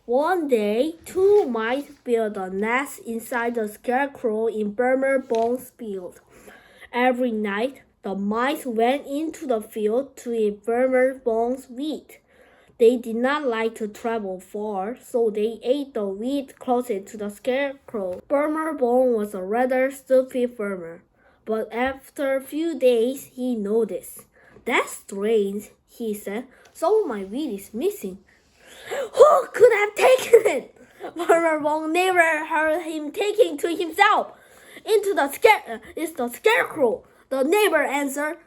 One day, two mice built a nest inside the scarecrow in Farmer Bone's field. Every night, the mice went into the field to eat Farmer Bone's wheat. They did not like to travel far, so they ate the wheat closest to the scarecrow. Farmer Bone was a rather stupid farmer, but after a few days he noticed. That's strange, he said. Some of my wheat is missing. Who could have taken it? Farmer Bone never heard him taking to himself. It's the scarecrow, the neighbor answered.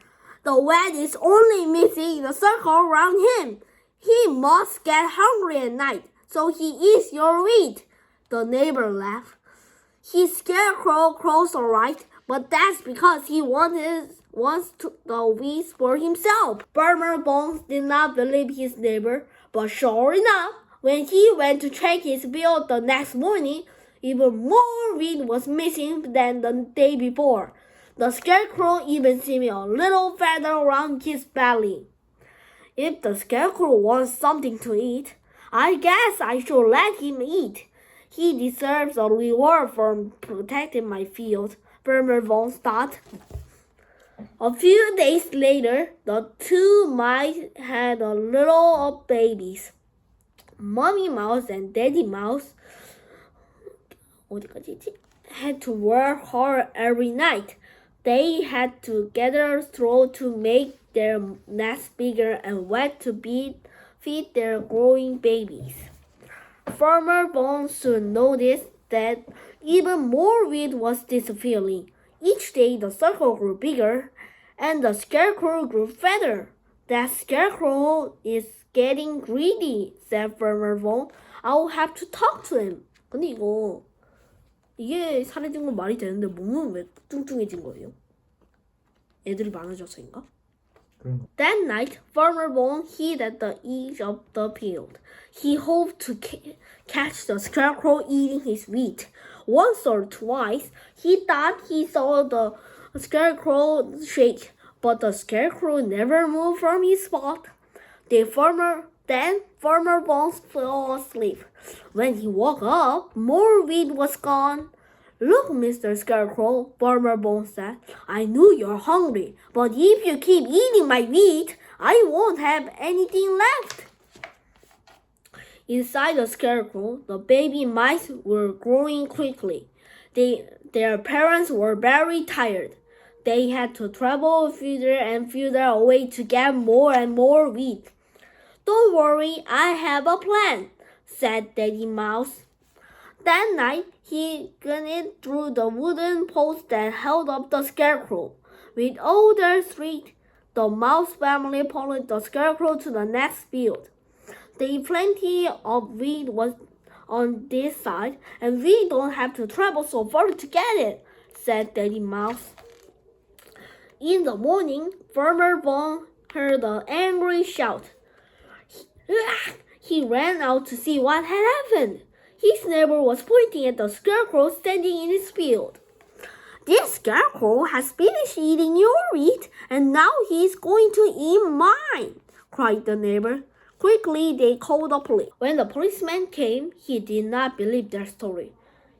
The wheat is only missing the circle around him. He must get hungry at night, so he eats your wheat. The neighbor laughed. His scarecrow crows all right, but that's because he wants the wheat for himself. Farmer Bones did not believe his neighbor, but sure enough, when he went to check his field the next morning, even more wheat was missing than the day before. The scarecrow even seemed a little fatter around his belly. If the scarecrow wants something to eat, I guess I should let him eat. He deserves a reward for protecting my field, Farmer Bones thought. A few days later, the two mice had a little babies. Mommy Mouse and Daddy Mouse had to work hard every night. They had to gather straw to make their nest bigger and wet to feed their growing babies. Farmer Bones soon noticed that even more wheat was disappearing. Each day the circle grew bigger and the scarecrow grew fatter. That scarecrow is getting greedy, said Farmer Bone. I'll have to talk to him. 근데 이게 사라진 건 말이 되는데 몸은 왜 뚱뚱해진 거예요? 애들이 많아져서인가? That night, Farmer Bone hid at the edge of the field. He hoped to catch the scarecrow eating his wheat. Once or twice, he thought he saw the scarecrow shake, but the scarecrow never moved from his spot. Then Farmer Bone fell asleep. When he woke up, more wheat was gone. Look, Mr. Scarecrow, Farmer Bone said, I knew you're hungry, but if you keep eating my wheat, I won't have anything left. Inside the scarecrow, the baby mice were growing quickly. Their parents were very tired. They had to travel further and further away to get more and more wheat. Don't worry, I have a plan, said Daddy Mouse. That night, he gunned through the wooden post that held up the scarecrow. With all their strength, the mouse family pulled the scarecrow to the next field. There plenty of wheat was on this side, and we don't have to travel so far to get it, said Daddy Mouse. In the morning, Farmer Bone heard an angry shout. He ran out to see what had happened. His neighbor was pointing at the scarecrow standing in his field. This scarecrow has finished eating your wheat, and now he's going to eat mine, cried the neighbor. Quickly, they called the police. When the policeman came, he did not believe their story.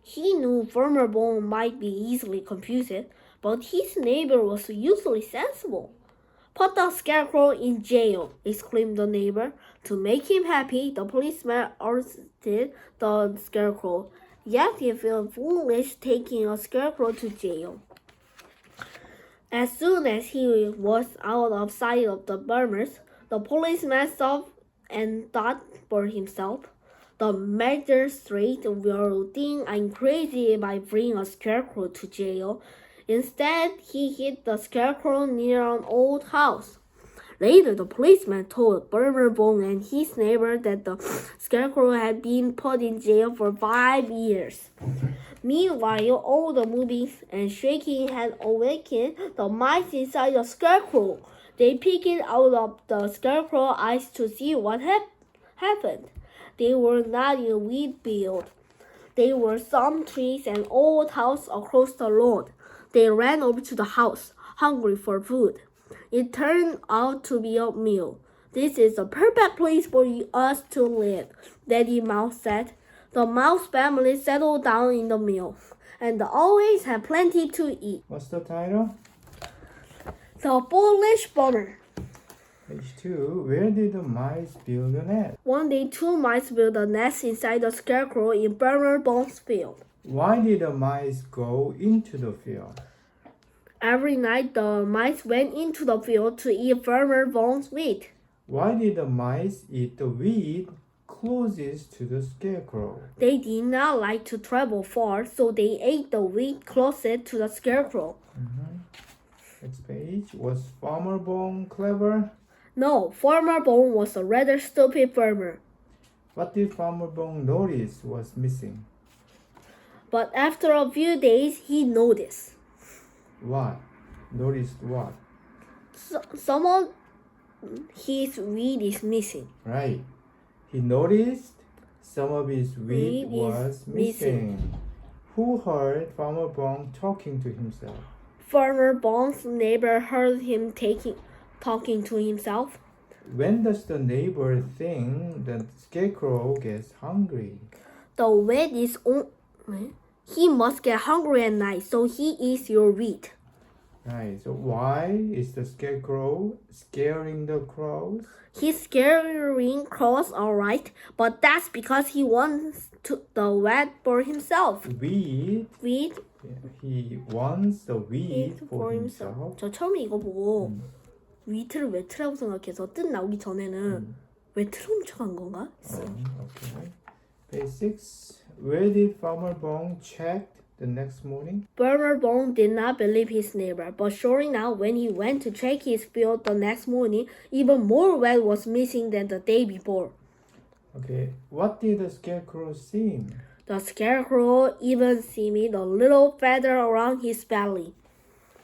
He knew Farmer Bone might be easily confused, but his neighbor was usually sensible. Put the scarecrow in jail, exclaimed the neighbor. To make him happy, the policeman arrested the scarecrow. Yet he felt foolish taking a scarecrow to jail. As soon as he was out of sight of the farmers, the policeman stopped and thought for himself. The magistrate will think I'm crazy by bringing a scarecrow to jail. Instead, he hid the scarecrow near an old house. Later, the policeman told Farmer Bone and his neighbor that the scarecrow had been put in jail for 5 years. Meanwhile, all the moving and shaking had awakened the mice inside the scarecrow. They peeked out of the scarecrow's eyes to see what happened. They were not in a wheat field. There were some trees and old house across the road. They ran over to the house, hungry for food. It turned out to be a meal. This is the perfect place for us to live, Daddy Mouse said. The mouse family settled down in the mill, and always had plenty to eat. What's the title? The Foolish Farmer. Page 2. Where did the mice build a nest? One day, 2 mice built a nest inside the scarecrow in Farmer Bone's field. Why did the mice go into the field? Every night, the mice went into the field to eat Farmer Bone's wheat. Why did the mice eat the wheat closest to the scarecrow? They did not like to travel far, so they ate the wheat closest to the scarecrow. Next page. Was Farmer Bone clever? No, Farmer Bone was a rather stupid farmer. What did Farmer Bone notice was missing? But after a few days, he noticed. What? Noticed what? Some of his wheat is missing. Right. He noticed some of his wheat Wheat is was missing. Who heard Farmer Bone talking to himself? Farmer Bone's neighbor heard him talking to himself. When does the neighbor think the scarecrow gets hungry? The wheat is on. He must get hungry at night, so he eats your wheat. Right. So why is the scarecrow scaring the crows? He's scaring crows, alright, but that's because he wants the wheat for himself. Wheat. Wheat He wants the wheat for himself. 저 처음에 이거 보고 위트를 왜 트라고 생각해서 뜻 나오기 전에는 왜 트로 훔쳐간 건가 했어요. Okay. Page 6. Where did Farmer Bone check the next morning? Farmer Bone did not believe his neighbor, but sure enough, when he went to check his field the next morning, even more wheat was missing than the day before. Okay. What did the scarecrow see? The scarecrow even seemed a little feather around his belly.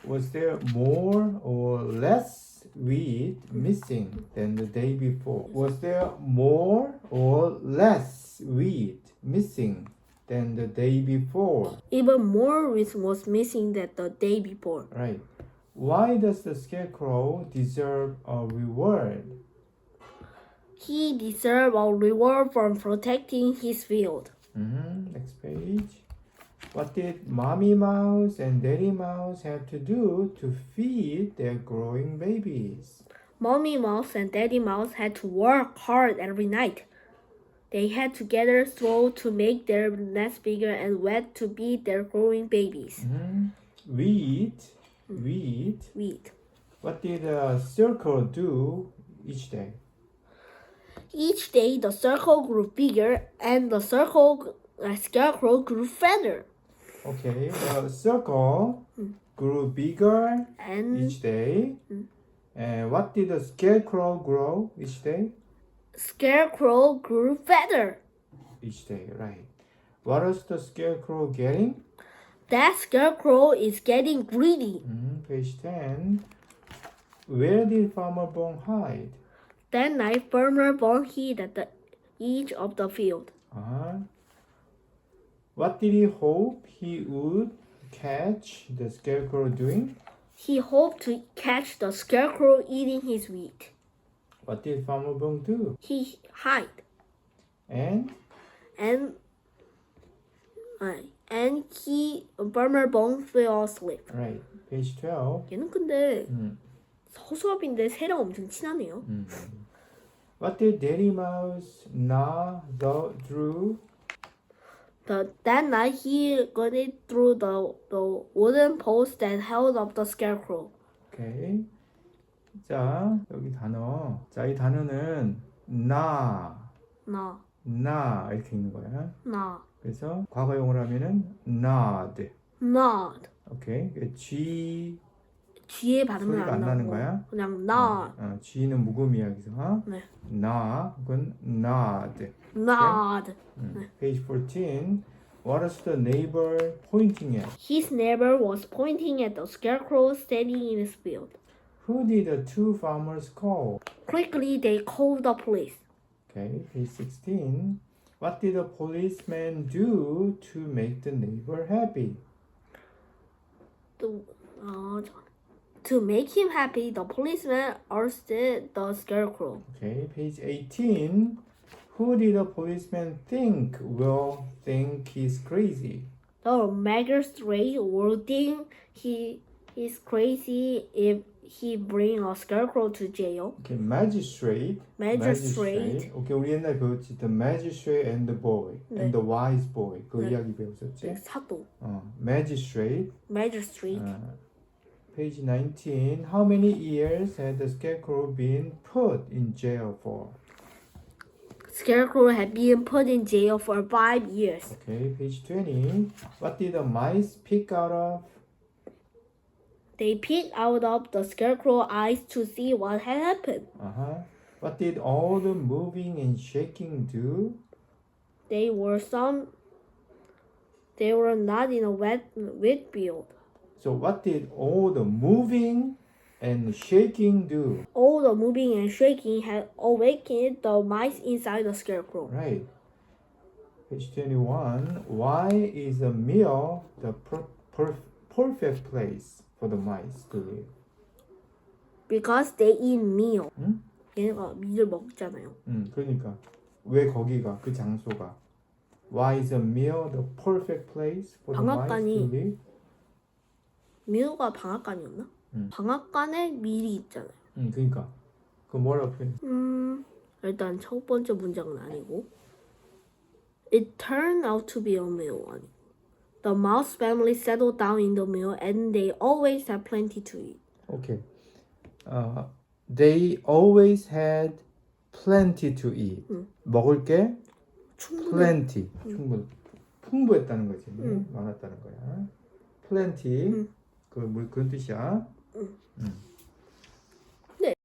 Was there more or less wheat missing than the day before? Was there more or less wheat missing than the day before? Even more wheat was missing than the day before. Right. Why does the scarecrow deserve a reward? He deserved a reward for protecting his field. Next page. What did Mommy Mouse and Daddy Mouse have to do to feed their growing babies? Mommy Mouse and Daddy Mouse had to work hard every night. They had to gather straw to make their nest bigger and wheat to feed their growing babies. Wheat. Wheat. What did a circle do each day? Each day, the circle grew bigger and the scarecrow grew fatter. Okay, the circle grew bigger And each day. And what did the scarecrow grow each day? scarecrow grew fatter. Each day, right. What is the scarecrow getting? That scarecrow is getting greedy. Page 10. Where did Farmer Bone hide? That night, Farmer Bone hid at the edge of the field. What did he hope he would catch the scarecrow doing? He hoped to catch the scarecrow eating his wheat. What did Farmer Bone do? He hid. And Farmer Bone fell asleep. right, page 12. 얘는 근데 서수업인데 새랑 엄청 친하네요. What did Daddy Mouse gnaw through? That night he got it through the wooden post that held up the scarecrow. 오케이. 자, 여기 단어. 자, 이 단어는 gnaw, 이렇게 읽는 거야. 그래서 과거용으로 하면은 gnawed. 오케이. G의 발음은 소리가 안 안 나는 나고 거야? 그냥 gnawed. G는 묵음이야, 여기서. 네. gnaw, 혹은 gnawed. Page 14. What is the neighbor pointing at? His neighbor was pointing at the scarecrow standing in his field. Who did the two farmers call? Quickly, they called the police. Okay, page 16. What did the policeman do to make the neighbor happy? To make him happy, the policeman arrested the scarecrow. Okay, page 18. Who did the policeman think will think he's crazy? The magistrate would think he is crazy if he bring a scarecrow to jail. Okay, magistrate. Magistrate. Okay, 우리 옛날 배웠지. The magistrate and the boy. 네. And the wise boy. 그 네. 이야기 배웠었지? 사도. Magistrate. Magistrate. Page 19. How many years had the scarecrow been put in jail for? Scarecrow had been put in jail for 5 years. Okay, page 20. What did the mice pick out of? They peeked out of the scarecrow's eyes to see what had happened. What did all the moving and shaking do? They were not in a wheat field. So what did all the moving and shaking do? All the moving and shaking had awakened the mice inside the scarecrow. Right. Page 21. Why is a meal the perfect place for the mice to live? Because they eat meal. 응? 얘네가 밀을 먹잖아요. 그러니까 왜 거기가 그 장소가? Why is a meal the perfect place for the mice to live? 미우가 방앗간이었나? 방앗간에 밀이 있잖아요. 그러니까 그 뭐라고 표현? 일단 첫 번째 문장은 아니고 It turned out to be a meal 아니고 The mouse family settled down in the meal and they always had plenty to eat. Okay. They always had plenty to eat. 먹을 게 plenty. 풍부했다는 거지. 많았다는 거야. plenty. 그런 뜻이야.